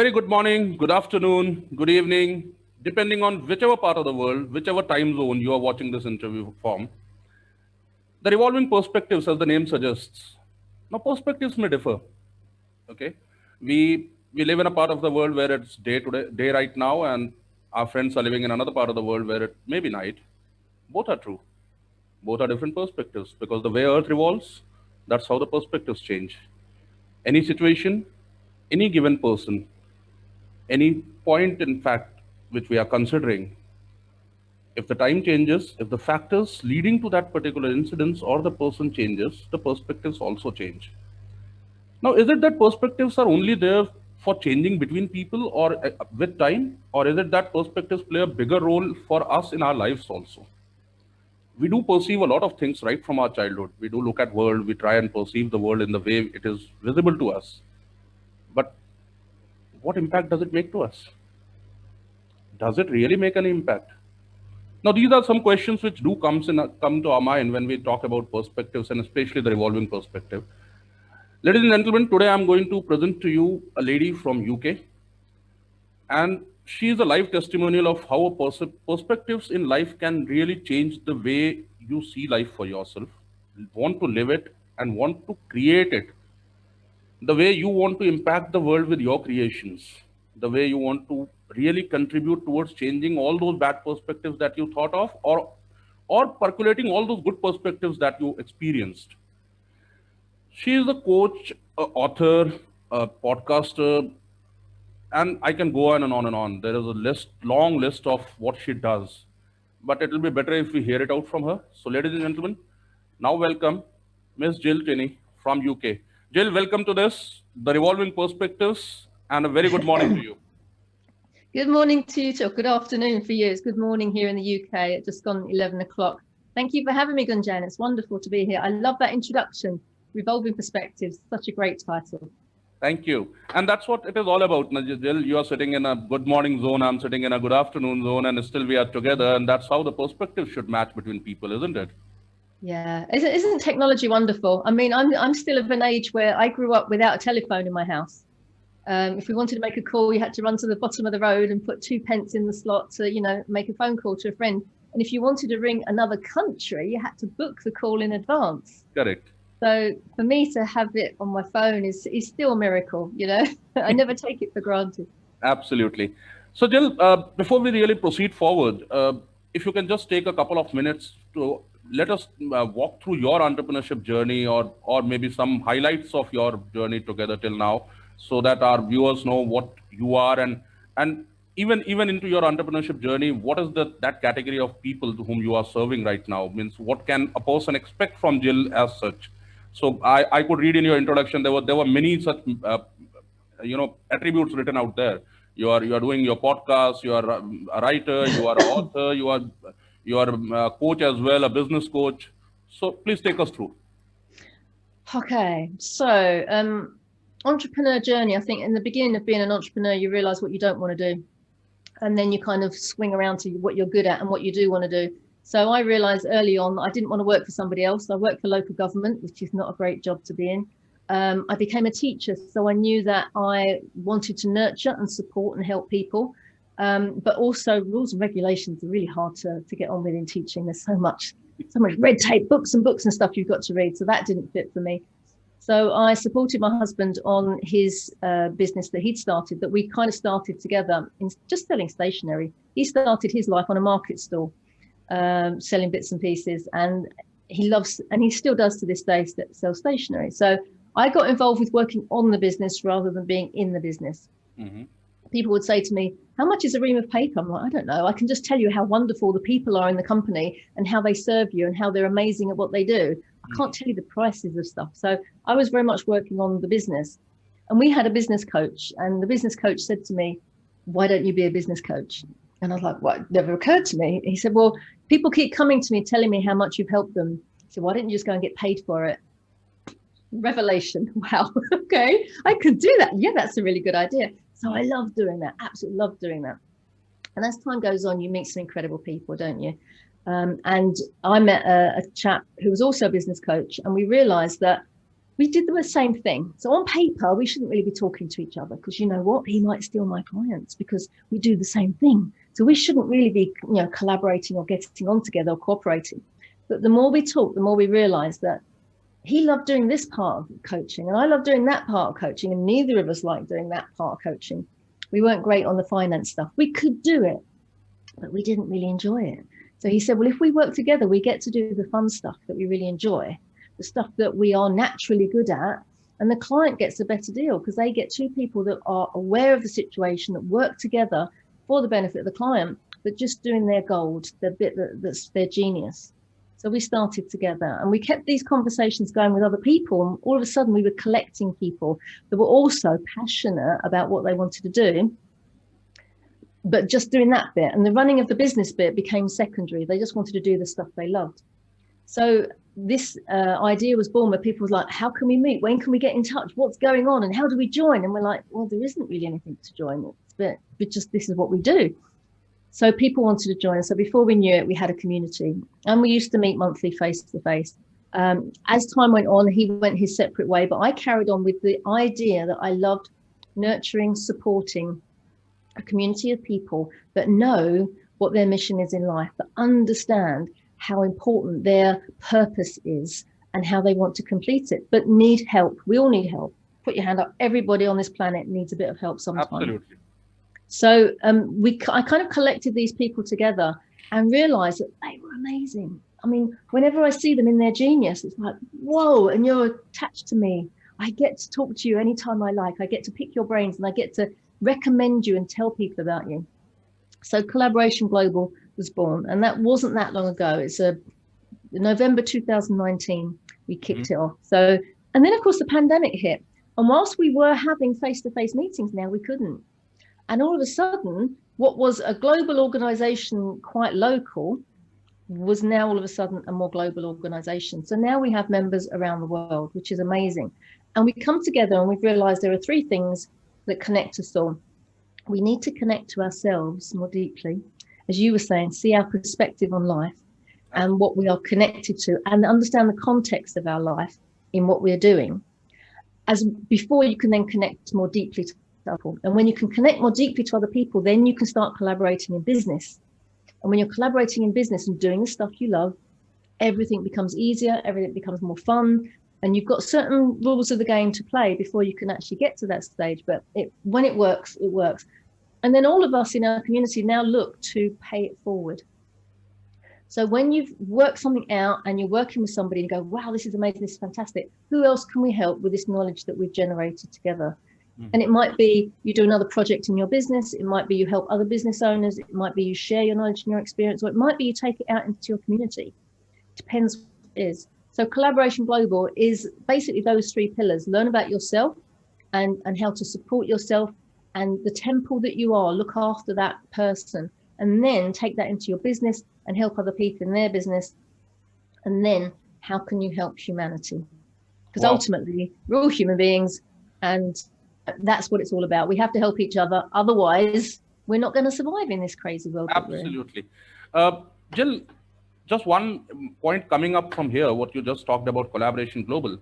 very good morning, good afternoon, good evening, depending on whichever part of the world, whichever time zone you are watching this interview from. The revolving perspectives, as the name suggests. Now, perspectives may differ. Okay, we live in a part of the world where it's day right now, and our friends are living in another part of the world where it may be night. Both are true. Both are different perspectives because the way Earth revolves, that's how the perspectives change. Any situation, any given person, any point in fact which we are considering, if the time changes, if the factors leading to that particular incident or the person changes, the perspectives also change. Now, is it that perspectives are only there for changing between people or with time, or is it that perspectives play a bigger role for us in our lives also? We do perceive a lot of things right from our childhood. We do look at world, we try and perceive the world in the way it is visible to us. But what impact does it make to us? Does it really make an impact? Now, these are some questions which do come to our mind when we talk about perspectives and especially the revolving perspective. Ladies and gentlemen, today I'm going to present to you a lady from UK, and she is a live testimonial of how perspectives in life can really change the way you see life for yourself, want to live it, and want to create it the way you want to impact the world with your creations, the way you want to really contribute towards changing all those bad perspectives that you thought of, or percolating all those good perspectives that you experienced. She is a coach, a author, a podcaster, and I can go on and on and on. There is a long list of what she does, but it will be better if we hear it out from her. So, ladies and gentlemen, now welcome Miss Gill Tiney from UK. Jill, welcome to this, the Revolving Perspectives, and a very good morning to you. Good morning to you, or good afternoon for you. It's good morning here in the UK. It's just gone 11 o'clock. Thank you for having me, Gunjan. It's wonderful to be here. I love that introduction, Revolving Perspectives, such a great title. Thank you. And that's what it is all about, Jill. You are sitting in a good morning zone, I'm sitting in a good afternoon zone, and still we are together. And that's how the perspective should match between people, isn't it? Yeah, isn't technology wonderful? I mean, I'm still of an age where I grew up without a telephone in my house. If we wanted to make a call, you had to run to the bottom of the road and put 2p in the slot to, make a phone call to a friend. And if you wanted to ring another country, you had to book the call in advance. Correct. So for me to have it on my phone is still a miracle, I never take it for granted. Absolutely. So Jill, before we really proceed forward, if you can just take a couple of minutes to let us walk through your entrepreneurship journey, or maybe some highlights of your journey together till now, so that our viewers know what you are, and even into your entrepreneurship journey, what is that category of people to whom you are serving right now? Means what can a person expect from Jill as such? So I could read in your introduction there were many such attributes written out there. You are doing your podcast, you are a writer, you are an author, you are a coach as well, a business coach. So please take us through. Okay, so entrepreneur journey. I think in the beginning of being an entrepreneur, you realize what you don't want to do, and then you kind of swing around to what you're good at and what you do want to do. So I realized early on that I didn't want to work for somebody else. I worked for local government, which is not a great job to be in. I became a teacher, so I knew that I wanted to nurture and support and help people. But also rules and regulations are really hard to get on with in teaching. There's so much red tape, books and stuff you've got to read. So that didn't fit for me. So I supported my husband on his business that he'd started, that we kind of started together in just selling stationery. He started his life on a market stall, selling bits and pieces, and he still does to this day sell stationery. So I got involved with working on the business rather than being in the business. Mm-hmm. People would say to me, how much is a ream of paper? I'm like, I don't know. I can just tell you how wonderful the people are in the company and how they serve you and how they're amazing at what they do. I can't tell you the prices of stuff. So I was very much working on the business. And we had a business coach, and the business coach said to me, why don't you be a business coach? And I was like, well, it never occurred to me. He said, well, people keep coming to me telling me how much you've helped them. So why don't you just go and get paid for it? Revelation. Wow. Okay, I could do that. Yeah, that's a really good idea. So I love doing that. Absolutely love doing that. And as time goes on, you meet some incredible people, don't you? And I met a chap who was also a business coach, and we realized that we did the same thing. So on paper, we shouldn't really be talking to each other because you know what? He might steal my clients because we do the same thing. So we shouldn't really be, collaborating or getting on together or cooperating. But the more we talk, the more we realize that he loved doing this part of coaching and I love doing that part of coaching, and neither of us liked doing that part of coaching. We weren't great on the finance stuff. We could do it, but we didn't really enjoy it. So he said, well, if we work together, we get to do the fun stuff that we really enjoy, the stuff that we are naturally good at, and the client gets a better deal because they get two people that are aware of the situation, that work together for the benefit of the client, but just doing their gold, the bit that's their genius. So we started together and we kept these conversations going with other people. And all of a sudden we were collecting people that were also passionate about what they wanted to do, but just doing that bit. And the running of the business bit became secondary. They just wanted to do the stuff they loved. So this idea was born where people was like, how can we meet? When can we get in touch? What's going on? And how do we join? And we're like, well, there isn't really anything to join. But just this is what we do. So people wanted to join. So before we knew it, we had a community and we used to meet monthly face to face. As time went on, he went his separate way, but I carried on with the idea that I loved nurturing, supporting a community of people that know what their mission is in life, that understand how important their purpose is and how they want to complete it, but need help. We all need help. Put your hand up. Everybody on this planet needs a bit of help sometimes. Absolutely. So I kind of collected these people together and realized that they were amazing. I mean, whenever I see them in their genius, it's like, whoa, and you're attached to me. I get to talk to you anytime I like. I get to pick your brains and I get to recommend you and tell people about you. So Collaboration Global was born, and that wasn't that long ago. It's November 2019, we kicked it off. So, and then of course the pandemic hit. And whilst we were having face-to-face meetings now, we couldn't. And all of a sudden, what was a global organization, quite local, was now all of a sudden a more global organization. So now we have members around the world, which is amazing. And we come together and we've realized there are three things that connect us all. We need to connect to ourselves more deeply, as you were saying, see our perspective on life and what we are connected to, and understand the context of our life in what we're doing. As before, you can then connect more deeply to people. And when you can connect more deeply to other people, then you can start collaborating in business. And when you're collaborating in business and doing the stuff you love, everything becomes easier, everything becomes more fun, and you've got certain rules of the game to play before you can actually get to that stage. But when it works, it works. And then all of us in our community now look to pay it forward. So when you've worked something out and you're working with somebody and go, wow, this is amazing, this is fantastic, who else can we help with this knowledge that we've generated together? And it might be you do another project in your business. It might be you help other business owners. It might be you share your knowledge and your experience, or it might be you take it out into your community. Depends what it is. So Collaboration Global is basically those three pillars: learn about yourself and how to support yourself, and the temple that you are, look after that person, and then take that into your business and help other people in their business. And then how can you help humanity? Because ultimately we're all human beings, and that's what it's all about. We have to help each other. Otherwise, we're not going to survive in this crazy world. Absolutely. Gill, just one point coming up from here, what you just talked about, Collaboration Global.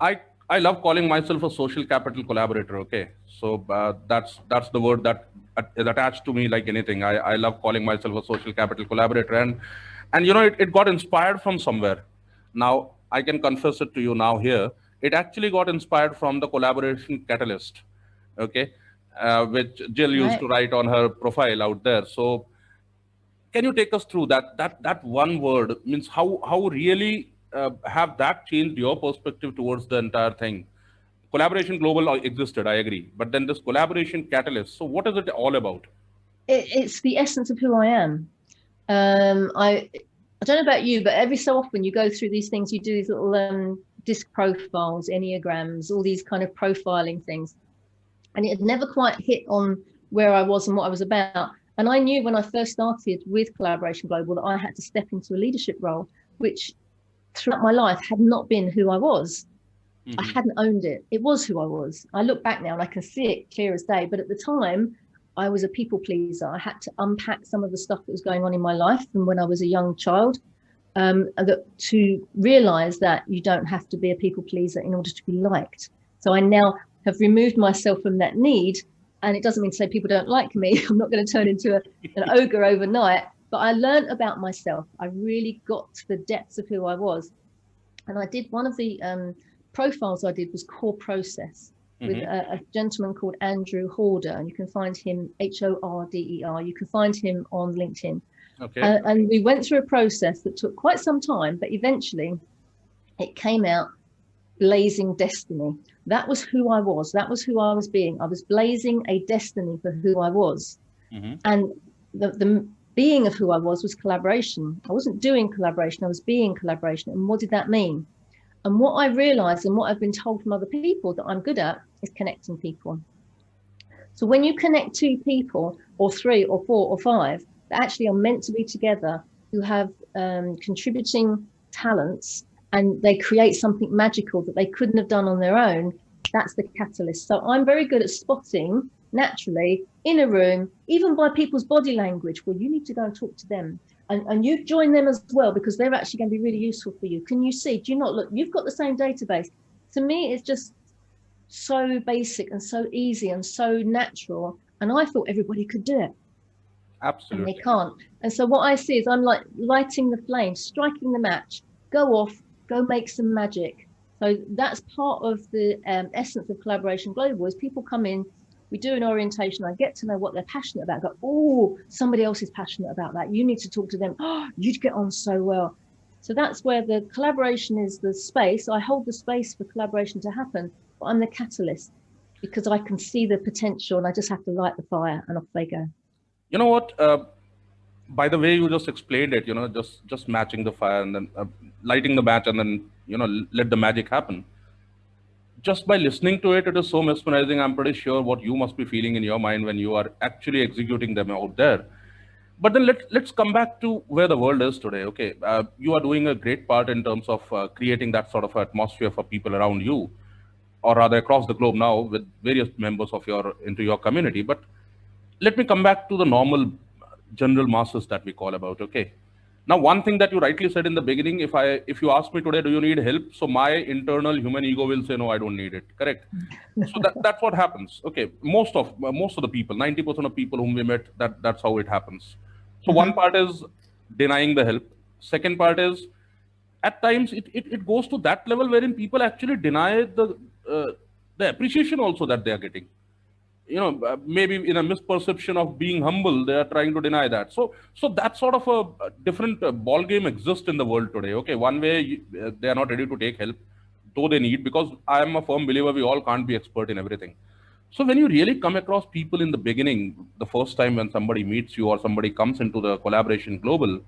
I love calling myself a social capital collaborator. Okay. So that's the word that is attached to me like anything. I love calling myself a social capital collaborator. And you know, it got inspired from somewhere. Now, I can confess it to you now here. It actually got inspired from the Collaboration Catalyst, okay, which Gill used to write on her profile out there. So can you take us through that one word? Means how really have that changed your perspective towards the entire thing? Collaboration Global existed, I agree, but then this Collaboration Catalyst. So what is it all about? It's the essence of who I am. I don't know about you, but every so often you go through these things. You do these little disc profiles, enneagrams, all these kind of profiling things, and it had never quite hit on where I was and what I was about. And I knew when I first started with Collaboration Global that I had to step into a leadership role, which throughout my life had not been who I was. I hadn't owned it. It was who I was. I look back now and I can see it clear as day, but at the time I was a people pleaser. I had to unpack some of the stuff that was going on in my life from when I was a young child. and that to realize that you don't have to be a people pleaser in order to be liked. So I now have removed myself from that need. And it doesn't mean to say people don't like me. I'm not going to turn into an ogre overnight, but I learned about myself. I really got to the depths of who I was. And I did one of the profiles I did was core process with a gentleman called Andrew Horder, and you can find him Horder. You can find him on LinkedIn. Okay. And we went through a process that took quite some time, but eventually it came out blazing destiny. That was who I was. That was who I was being. I was blazing a destiny for who I was. And the being of who I was collaboration. I wasn't doing collaboration. I was being collaboration. And what did that mean? And what I realized and what I've been told from other people that I'm good at is connecting people. So when you connect two people or three or four or five that actually are meant to be together, who have contributing talents, and they create something magical that they couldn't have done on their own, that's the catalyst. So I'm very good at spotting naturally in a room, even by people's body language, well, you need to go and talk to them. And you join them as well, because they're actually going to be really useful for you. Can you see? Do you not look? You've got the same database. To me, it's just so basic and so easy and so natural. And I thought everybody could do it. Absolutely. And they can't. And so what I see is I'm like lighting the flame, striking the match, go off, go make some magic. So that's part of the essence of Collaboration Global is people come in, we do an orientation, I get to know what they're passionate about, go, oh, somebody else is passionate about that. You need to talk to them. Oh, you'd get on so well. So that's where the collaboration is the space. I hold the space for collaboration to happen, but I'm the catalyst because I can see the potential and I just have to light the fire and off they go. You know what? By the way you just explained it, just matching the fire and then lighting the match and then, let the magic happen. Just by listening to it, it is so mesmerizing. I'm pretty sure what you must be feeling in your mind when you are actually executing them out there. But then let's come back to where the world is today. Okay, you are doing a great part in terms of creating that sort of atmosphere for people around you, or rather across the globe now with various members of your community. But let me come back to the normal general masses that we call about. Okay, now one thing that you rightly said in the beginning, if you ask me today, do you need help, so my internal human ego will say no, I don't need it. Correct. So that's what happens. Okay, most of the people, 90% of people whom we met, that's how it happens. So one part is denying the help. Second part is at times it goes to that level wherein people actually deny the appreciation also that they are getting. Maybe in a misperception of being humble, they are trying to deny that. So that sort of a different ball game exists in the world today. Okay, one way they are not ready to take help, though they need, because I am a firm believer we all can't be expert in everything. So when you really come across people in the beginning, the first time when somebody meets you or somebody comes into the Collaboration Global,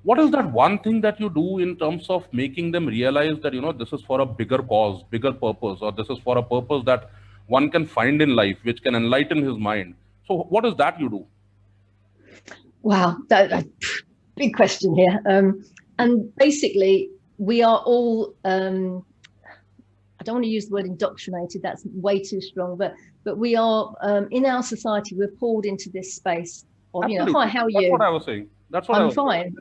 what is that one thing that you do in terms of making them realize that, this is for a bigger cause, bigger purpose, or this is for a purpose that one can find in life, which can enlighten his mind? So what is that you do? Wow, that big question here. And basically, we are all, I don't want to use the word indoctrinated, that's way too strong, but we are, in our society, we're pulled into this space of, hi, how are you? That's what I was saying. That's what I'm fine.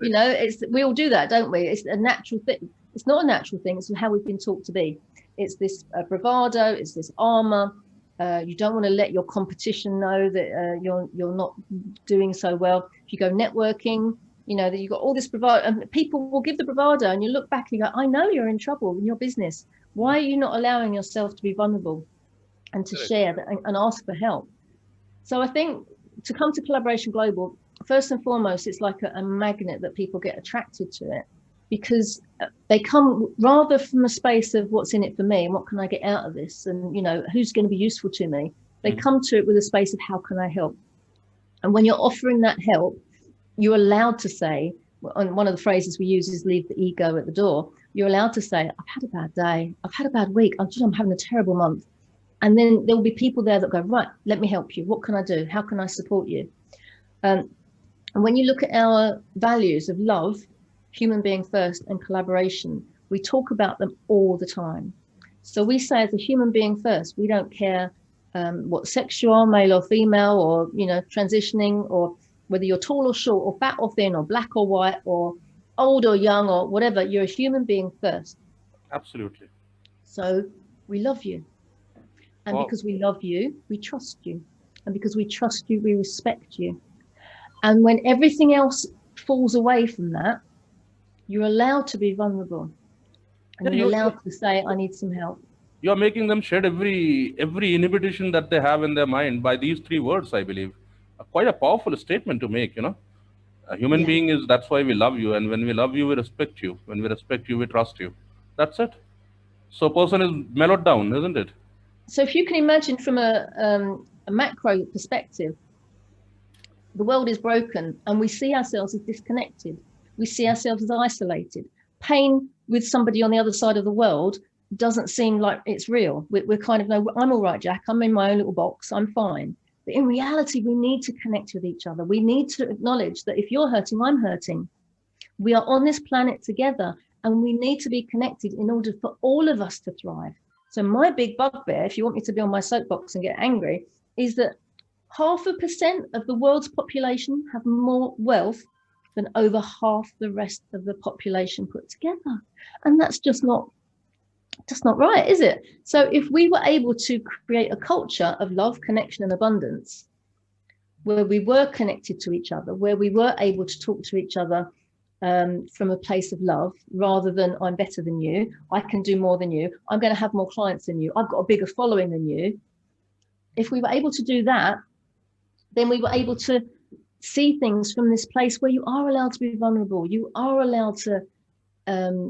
We all do that, don't we? It's a natural thing. It's not a natural thing. It's how we've been taught to be. It's this bravado. It's this armor. You don't want to let your competition know that you're not doing so well. If you go networking, that you've got all this bravado, and people will give the bravado, and you look back and you go, I know you're in trouble in your business. Why are you not allowing yourself to be vulnerable and to share and ask for help? So I think to come to Collaboration Global, first and foremost, it's like a magnet that people get attracted to it, because they come rather from a space of what's in it for me and what can I get out of this, and who's going to be useful to me. They come to it with a space of how can I help. And when you're offering that help, you're allowed to say, and one of the phrases we use is leave the ego at the door. You're allowed to say, I've had a bad day, I've had a bad week, I'm having a terrible month. And then there'll be people there that go, right, let me help you. What can I do? How can I support you? And when you look at our values of love, human being first, and collaboration, we talk about them all the time. So we say as a human being first, we don't care what sex you are, male or female, or transitioning, or whether you're tall or short, or fat or thin, or black or white, or old or young or whatever, you're a human being first. Absolutely. So we love you. And Wow. because we love you, we trust you. And because we trust you, we respect you. And when everything else falls away from that, you're allowed to be vulnerable. And Yeah, you're allowed to say, I need some help. you're making them shed every inhibition that they have in their mind by these three words, I believe. Quite a powerful statement to make, you know. A human Yeah. being is, that's why we love you. And when we love you, we respect you. When we respect you, we trust you. That's it. So a person is mellowed down, isn't it? So if you can imagine from a macro perspective, the world is broken and we see ourselves as disconnected. We see ourselves as isolated. Pain with somebody on the other side of the world doesn't seem like it's real. We're kind of, no, I'm all right, Jack. I'm in my own little box. I'm fine. But in reality, we need to connect with each other. We need to acknowledge that if you're hurting, I'm hurting. We are on this planet together and we need to be connected in order for all of us to thrive. So my big bugbear, if you want me to be on my soapbox and get angry, is that 0.5% of the world's population have more wealth than over half the rest of the population put together. And that's just not right, is it? So if we were able to create a culture of love, connection, and abundance, where we were connected to each other, where we were able to talk to each other from a place of love, rather than I'm better than you, I can do more than you, I'm going to have more clients than you, I've got a bigger following than you. If we were able to do that, then we were able to see things from this place where you are allowed to be vulnerable, you are allowed to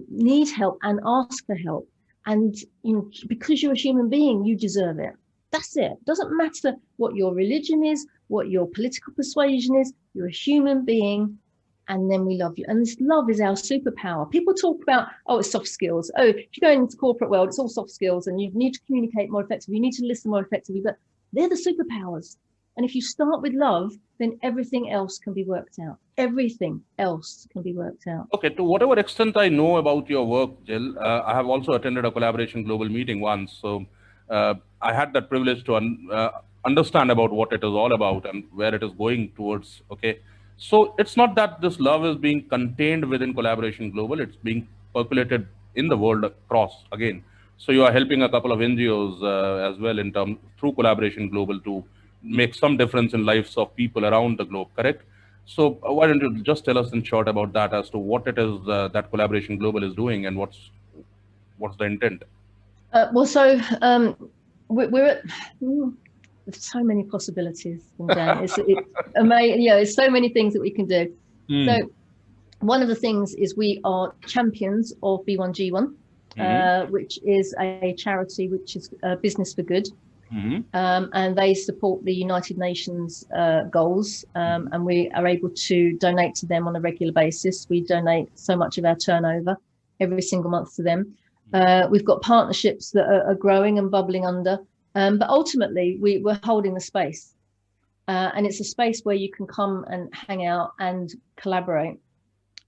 need help and ask for help. And you know, because you're a human being, you deserve it. That's it. It doesn't matter what your religion is, what your political persuasion is, you're a human being, and then we love you. And this love is our superpower. People talk about, oh, it's soft skills. Oh, if you go into the corporate world, it's all soft skills and you need to communicate more effectively, you need to listen more effectively, but they're the superpowers. And if you start with love, then everything else can be worked out. Everything else can be worked out. Okay, to whatever extent I know about your work, Jill, I have also attended a Collaboration Global meeting once. So I had that privilege to understand about what it is all about and where it is going towards. Okay. So it's not that this love is being contained within Collaboration Global, it's being percolated in the world across again. So you are helping a couple of NGOs as well in terms through Collaboration Global to make some difference in lives of people around the globe, correct? So why don't you just tell us in short about that as to what it is that Collaboration Global is doing and what's the intent? We're at there's so many possibilities, Dan. It's amazing. Yeah, there's so many things that we can do. So one of the things is we are champions of B1G1, which is a charity which is business for good. And they support the United Nations goals, and we are able to donate to them on a regular basis. We donate so much of our turnover every single month to them. We've got partnerships that are growing and bubbling under, but ultimately we're holding the space, and it's a space where you can come and hang out and collaborate.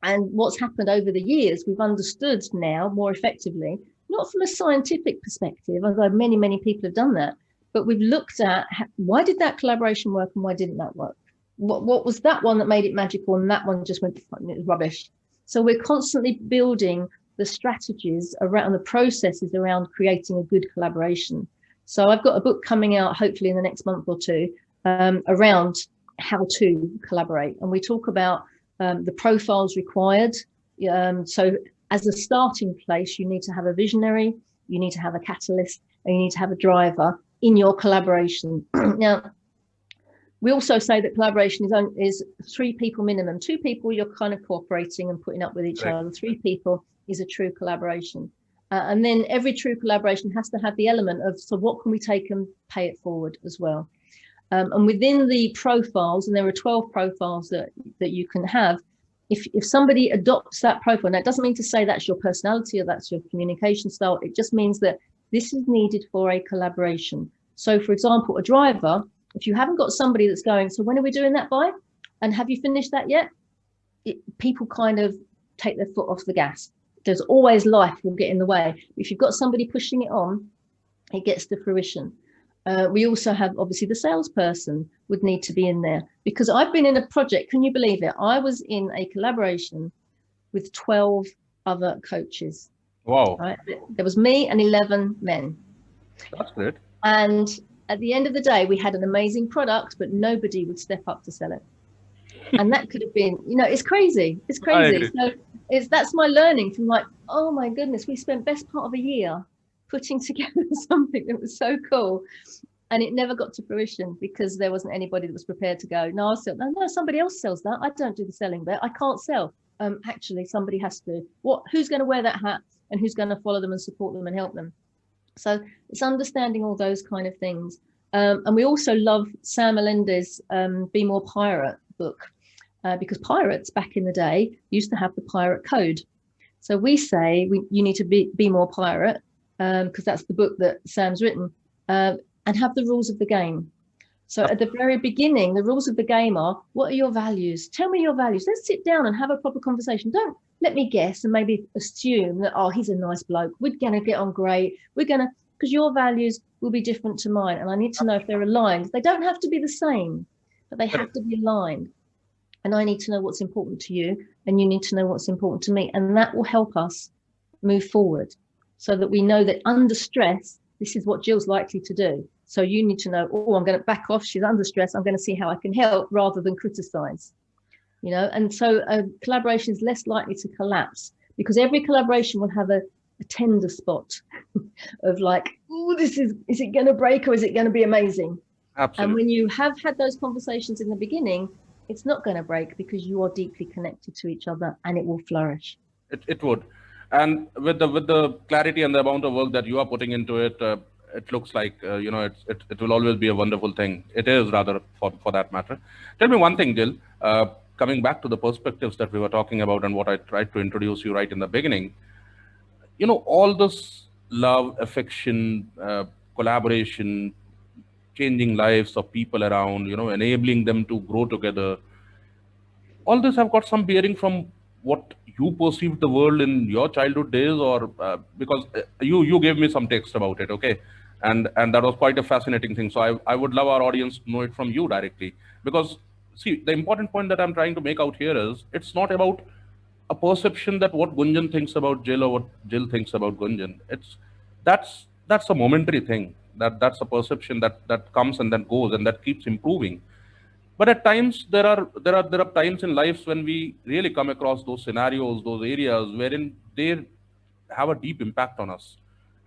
And what's happened over the years, we've understood now more effectively, not from a scientific perspective, although many people have done that, but we've looked at why did that collaboration work and why didn't that work? What was that one that made it magical and that one just went, it was rubbish? So we're constantly building the strategies around the processes around creating a good collaboration. So I've got a book coming out hopefully in the next month or two around how to collaborate. And we talk about the profiles required. So as a starting place, you need to have a visionary, you need to have a catalyst, and you need to have a driver in your collaboration. Now, we also say that collaboration is 3 people minimum. 2 people, you're kind of cooperating and putting up with each other. 3 people is a true collaboration. And then every true collaboration has to have the element of, so what can we take and pay it forward as well? And within the profiles, and there are 12 profiles that you can have, if somebody adopts that profile, now it doesn't mean to say that's your personality or that's your communication style, it just means that this is needed for a collaboration. So for example, a driver, if you haven't got somebody that's going, so when are we doing that by? And have you finished that yet? People kind of take their foot off the gas. There's always life will get in the way. If you've got somebody pushing it on, it gets to fruition. We also have, obviously, the salesperson would need to be in there, because I've been in a project, can you believe it? I was in a collaboration with 12 other coaches. Wow. Right? There was me and 11 men. That's great. And at the end of the day, we had an amazing product, but nobody would step up to sell it. And that could have been, it's crazy. It's crazy. So that's my learning from like, oh my goodness, we spent best part of a year putting together something that was so cool. And it never got to fruition because there wasn't anybody that was prepared to go, no, I'll sell. No, somebody else sells that. I don't do the selling bit. I can't sell. Actually, somebody has to. Who's going to wear that hat and who's going to follow them and support them and help them? So it's understanding all those kind of things. And we also love Sam Melendez' Be More Pirate book, because pirates back in the day used to have the pirate code. So we say you need to be more pirate, because that's the book that Sam's written, and have the rules of the game. So at the very beginning, the rules of the game are, what are your values? Tell me your values. Let's sit down and have a proper conversation. Don't let me guess and maybe assume that, oh, he's a nice bloke. We're going to get on great. Because your values will be different to mine. And I need to know if they're aligned. They don't have to be the same, but they have to be aligned. And I need to know what's important to you, and you need to know what's important to me. And that will help us move forward so that we know that under stress, this is what Gill's likely to do. So you need to know, oh, I'm going to back off. She's under stress. I'm going to see how I can help rather than criticize, And so collaboration is less likely to collapse because every collaboration will have a tender spot of like, oh, is it going to break or is it going to be amazing? Absolutely. And when you have had those conversations in the beginning, it's not going to break because you are deeply connected to each other and it will flourish. It would. And with the clarity and the amount of work that you are putting into it, it looks like, it will always be a wonderful thing. It is rather for that matter. Tell me one thing, Gill, coming back to the perspectives that we were talking about and what I tried to introduce you right in the beginning, all this love, affection, collaboration, changing lives of people around, enabling them to grow together. All this have got some bearing from what you perceived the world in your childhood days, or because you gave me some text about it, okay? And that was quite a fascinating thing. So I would love our audience to know it from you directly. Because, see, the important point that I'm trying to make out here is it's not about a perception that what Gunjan thinks about Gill or what Gill thinks about Gunjan. That's a momentary thing. That's a perception that comes and then goes and that keeps improving. But at times there are times in lives when we really come across those scenarios, those areas wherein they have a deep impact on us,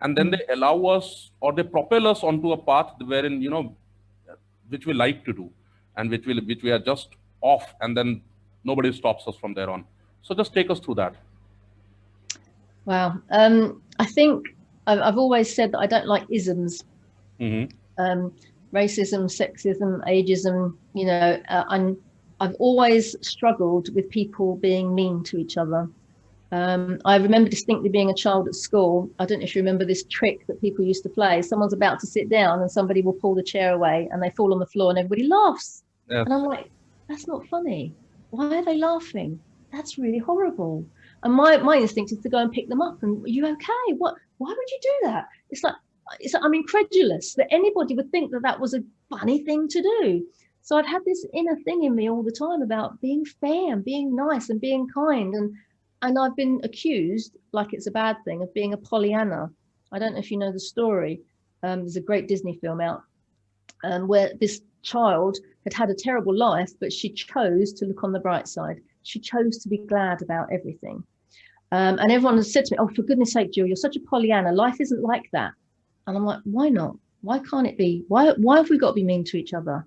and then they allow us or they propel us onto a path wherein which we like to do, and which we are just off, and then nobody stops us from there on. So just take us through that. Wow. I think I've always said that I don't like isms. Racism, sexism, ageism, I've always struggled with people being mean to each other. I remember distinctly being a child at school. I don't know if you remember this trick that people used to play. Someone's about to sit down and somebody will pull the chair away and they fall on the floor and everybody laughs. Yes. And I'm like, that's not funny. Why are they laughing? That's really horrible. And my instinct is to go and pick them up and, are you okay? Why would you do that? It's like, I'm incredulous that anybody would think that was a funny thing to do. So I've had this inner thing in me all the time about being fair and being nice and being kind. And I've been accused, like it's a bad thing, of being a Pollyanna. I don't know if you know the story. There's a great Disney film out where this child had a terrible life, but she chose to look on the bright side. She chose to be glad about everything. And everyone has said to me, oh, for goodness sake, Gill, you're such a Pollyanna. Life isn't like that. And I'm like, why not? Why can't it be? Why have we got to be mean to each other?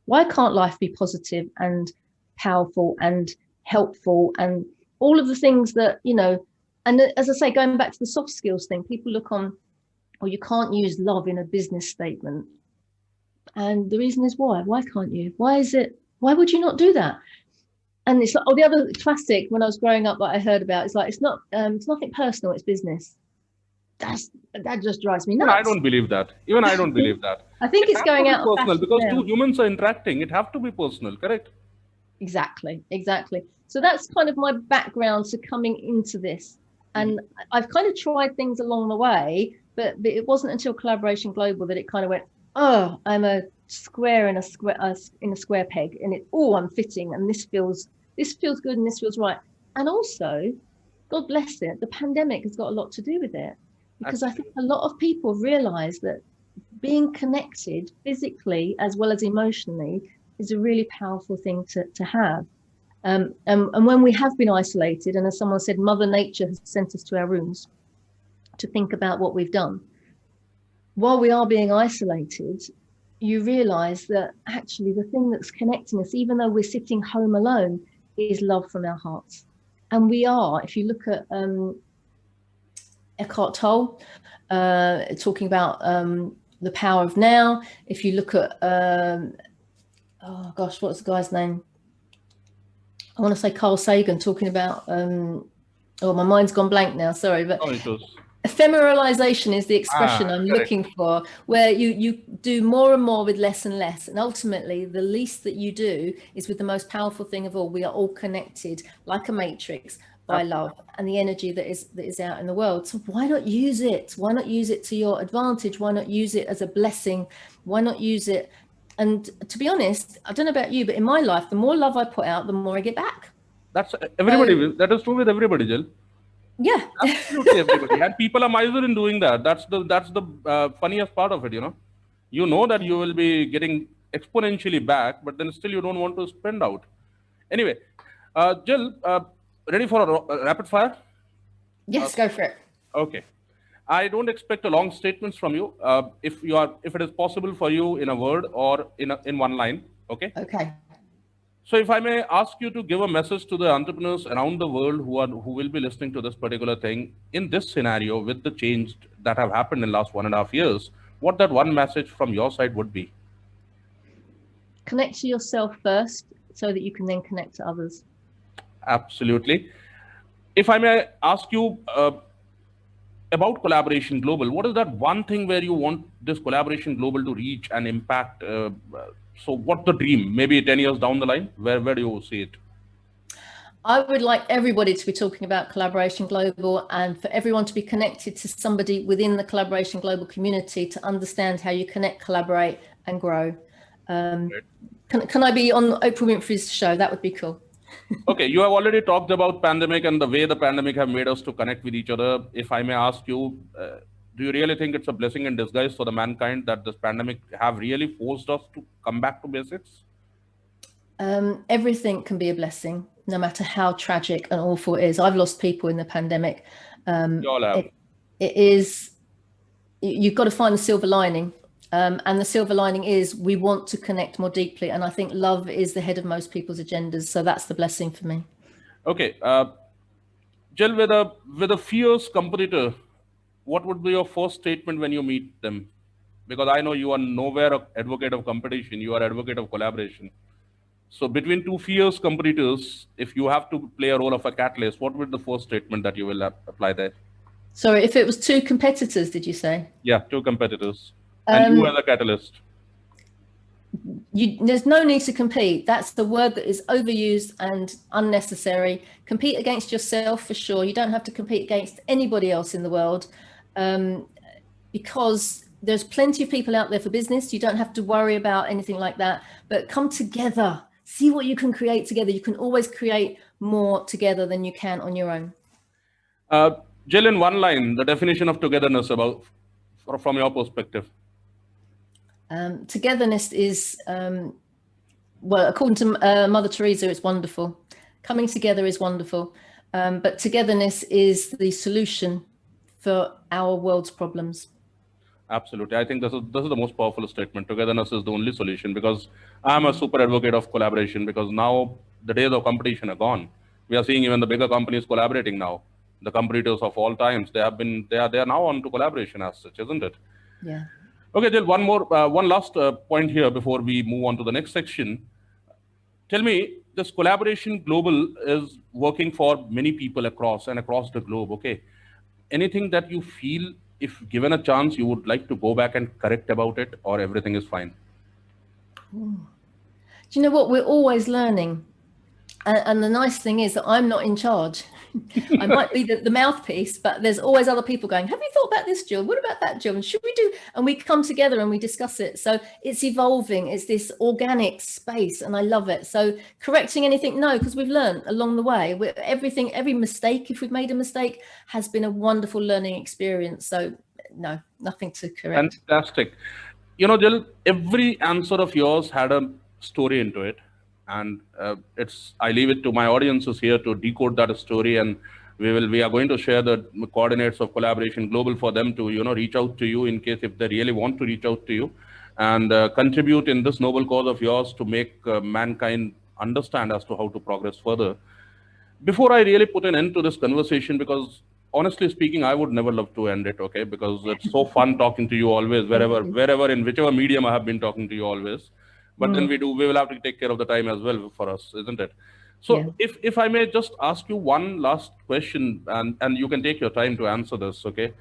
Why can't life be positive and powerful and helpful and all of the things that, and as I say, going back to the soft skills thing, people look on, well, you can't use love in a business statement. And the reason is why? Why can't you? Why would you not do that? And it's like, the other classic when I was growing up that I heard about, it's like, it's nothing personal, it's business. That just drives me nuts. Even I don't believe that. I think it's going out personal because two humans are interacting. It has to be personal, correct? Exactly. So that's kind of my background to coming into this. And I've kind of tried things along the way, but it wasn't until Collaboration Global that it kind of went, oh, I'm a square in a square peg, and I'm fitting, and this feels good and this feels right. And also, God bless it, the pandemic has got a lot to do with it, because I think a lot of people realize that being connected physically as well as emotionally is a really powerful thing to have. And when we have been isolated, and as someone said, Mother Nature has sent us to our rooms to think about what we've done. While we are being isolated, you realize that actually the thing that's connecting us, even though we're sitting home alone, is love from our hearts. And we are, if you look at Eckhart Tolle, talking about the power of now. If you look at, oh gosh, what's the guy's name? I want to say Carl Sagan, talking about, oh, my mind's gone blank now, sorry, but ephemeralization is the expression I'm looking for, where you do more and more with less and less. And ultimately, the least that you do is with the most powerful thing of all. We are all connected like a matrix by love and the energy that is out in the world. So why not use it? Why not use it to your advantage? Why not use it as a blessing? Why not use it? And to be honest, I don't know about you, but in my life, the more love I put out, the more I get back. That's everybody. That is true with everybody, Gill. Yeah, absolutely everybody, and people are miser in doing that. That's the funniest part of it. You know that you will be getting exponentially back, but then still you don't want to spend out. Anyway, Jill, ready for a rapid fire? Yes, go for it. Okay. I don't expect a long statements from you. If it is possible for you in a word or in one line. Okay. Okay. So if I may ask you to give a message to the entrepreneurs around the world who will be listening to this particular thing in this scenario with the change that have happened in the last 1.5 years, what that one message from your side would be? Connect to yourself first so that you can then connect to others. Absolutely. If I may ask you about Collaboration Global, what is that one thing where you want this Collaboration Global to reach and impact? So what's the dream? Maybe 10 years down the line, where do you see it? I would like everybody to be talking about Collaboration Global, and for everyone to be connected to somebody within the Collaboration Global community to understand how you connect, collaborate, and grow. Can I be on Oprah Winfrey's show? That would be cool. Okay, you have already talked about pandemic and the way the pandemic have made us to connect with each other. If I may ask you, do you really think it's a blessing in disguise for the mankind that this pandemic have really forced us to come back to basics? Everything can be a blessing, no matter how tragic and awful it is. I've lost people in the pandemic. You all have. It is, you've got to find the silver lining. And the silver lining is we want to connect more deeply. And I think love is the head of most people's agendas. So that's the blessing for me. Okay. Jill, with a fierce competitor, what would be your first statement when you meet them? Because I know you are nowhere an advocate of competition, you are advocate of collaboration. So between two fierce competitors, if you have to play a role of a catalyst, what would the first statement that you will apply there? Sorry, if it was two competitors, did you say? Yeah, two competitors. And you as a catalyst. There's no need to compete. That's the word that is overused and unnecessary. Compete against yourself for sure. You don't have to compete against anybody else in the world, because there's plenty of people out there for business. You don't have to worry about anything like that, but come together, see what you can create together. You can always create more together than you can on your own. Jill, in one line, the definition of togetherness from your perspective. Togetherness is, well, according to Mother Teresa, it's wonderful. Coming together is wonderful, but togetherness is the solution for our world's problems. Absolutely. I think this is the most powerful statement. Togetherness is the only solution, because I'm a super advocate of collaboration, because now the days of competition are gone. We are seeing even the bigger companies collaborating now. The competitors of all times, they are now on to collaboration as such, isn't it? Yeah. Okay, Jill, one last point here before we move on to the next section. Tell me, this Collaboration Global is working for many people across the globe, okay? Anything that you feel, if given a chance, you would like to go back and correct about it, or everything is fine? Do you know what? We're always learning. And the nice thing is that I'm not in charge. I might be the mouthpiece, but there's always other people going, have you thought about this, Jill? What about that, Jill? And should we do? And we come together and we discuss it. So it's evolving. It's this organic space, and I love it. So correcting anything, no, because we've learned along the way. Everything, every mistake, if we've made a mistake, has been a wonderful learning experience. So no, nothing to correct. Fantastic. You know, Jill, every answer of yours had a story into it. And I leave it to my audiences here to decode that story, and we are going to share the coordinates of Collaboration Global for them to, you know, reach out to you in case if they really want to reach out to you and contribute in this noble cause of yours to make mankind understand as to how to progress further. Before I really put an end to this conversation, because honestly speaking, I would never love to end it, okay? Because it's so fun talking to you always, wherever, in whichever medium I have been talking to you always. But then we will have to take care of the time as well for us, isn't it? So if I may just ask you one last question, and you can take your time to answer this, okay?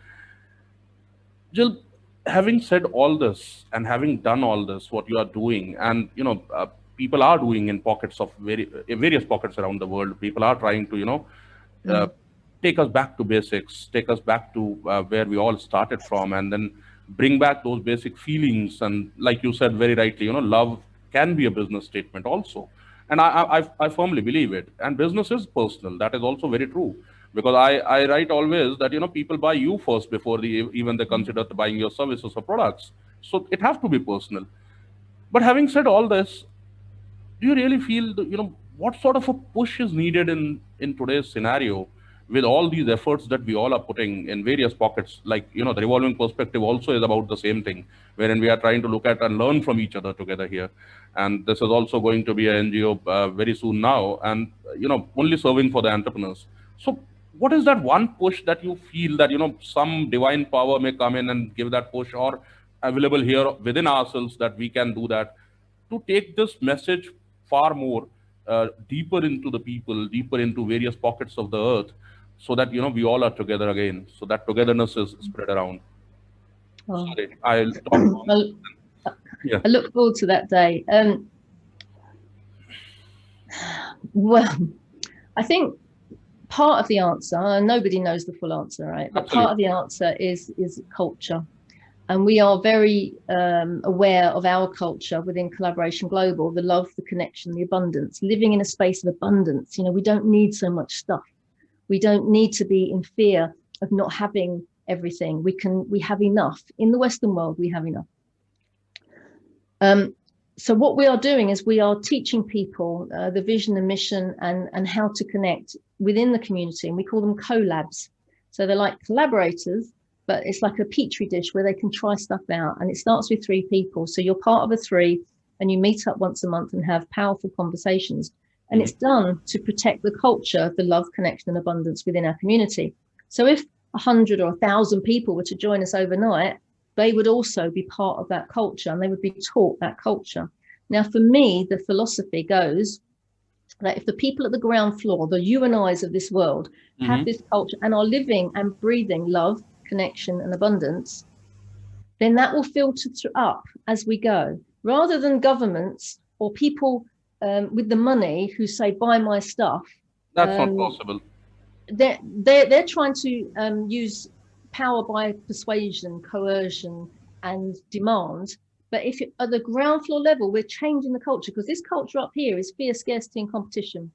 Jill, having said all this and having done all this, what you are doing, and, you know, people are doing in pockets of various pockets around the world, people are trying to, you know, take us back to basics, take us back to where we all started from, and then bring back those basic feelings. And like you said very rightly, you know, love can be a business statement also. And I firmly believe it. And business is personal. That is also very true. Because I write always that, you know, people buy you first before even they consider buying your services or products. So it has to be personal. But having said all this, do you really feel, you know, what sort of a push is needed in today's scenario with all these efforts that we all are putting in various pockets? Like, you know, the revolving perspective also is about the same thing, wherein we are trying to look at and learn from each other together here. And this is also going to be an NGO very soon now, and, you know, only serving for the entrepreneurs. So what is that one push that you feel that, you know, some divine power may come in and give that push, or available here within ourselves that we can do that to take this message far more deeper into the people, deeper into various pockets of the earth, so that, you know, we all are together again, so that togetherness is spread around? Sorry, I'll talk. I look forward to that day. Well, I think part of the answer, and nobody knows the full answer, right? But part of the answer is culture. And we are very aware of our culture within Collaboration Global, the love, the connection, the abundance, living in a space of abundance. You know, we don't need so much stuff. We don't need to be in fear of not having everything. We have enough. In the Western world, we have enough. So what we are doing is we are teaching people the vision and mission and how to connect within the community. And we call them collabs. So they're like collaborators, but it's like a petri dish where they can try stuff out. And it starts with 3 people. So you're part of a 3 and you meet up once a month and have powerful conversations. And it's done to protect the culture, the love, connection and abundance within our community. So if 100 or 1,000 people were to join us overnight, they would also be part of that culture and they would be taught that culture. Now, for me, the philosophy goes that if the people at the ground floor, the you and I's of this world, have this culture and are living and breathing love, connection and abundance, then that will filter up as we go, rather than governments or people with the money who say, buy my stuff. That's not possible. They're trying to use power by persuasion, coercion and demand. But if at the ground floor level, we're changing the culture, because this culture up here is fear, scarcity and competition,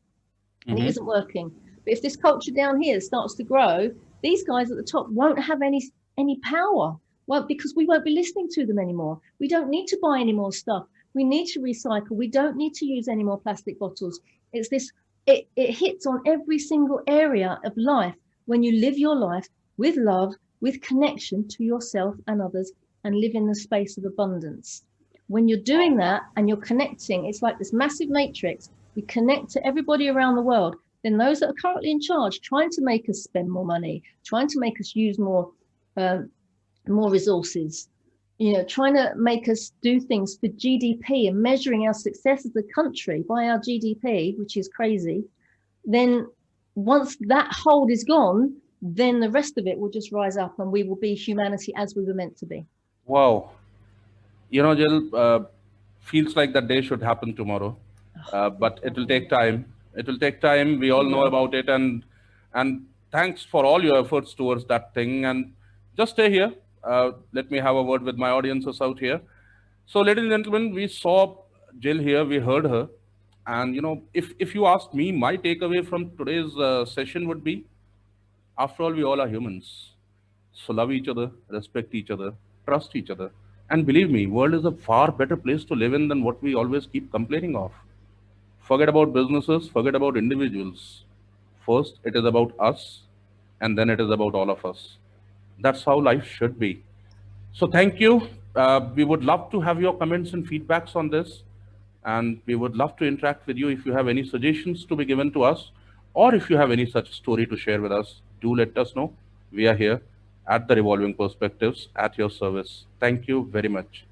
and it isn't working. But if this culture down here starts to grow, these guys at the top won't have any power. Well, because we won't be listening to them anymore. We don't need to buy any more stuff. We need to recycle. We don't need to use any more plastic bottles. It's this, it hits on every single area of life. When you live your life with love, with connection to yourself and others, and live in the space of abundance. When you're doing that and you're connecting, it's like this massive matrix. We connect to everybody around the world. Then those that are currently in charge, trying to make us spend more money, trying to make us use more resources, you know, trying to make us do things for GDP and measuring our success as a country by our GDP, which is crazy. Then once that hold is gone, then the rest of it will just rise up and we will be humanity as we were meant to be. Wow. You know, Jill, feels like that day should happen tomorrow, but it will take time. It will take time. We all know about it. And And thanks for all your efforts towards that thing. And just stay here. Let me have a word with my audiences out here. So, ladies and gentlemen, we saw Jill here, we heard her. And, if you ask me, my takeaway from today's session would be, after all, we all are humans. So love each other, respect each other, trust each other. And believe me, world is a far better place to live in than what we always keep complaining of. Forget about businesses, forget about individuals. First, it is about us, and then it is about all of us. That's how life should be. So thank you. We would love to have your comments and feedbacks on this. And we would love to interact with you. If you have any suggestions to be given to us, or if you have any such story to share with us, do let us know. We are here at the Revolving Perspectives at your service. Thank you very much.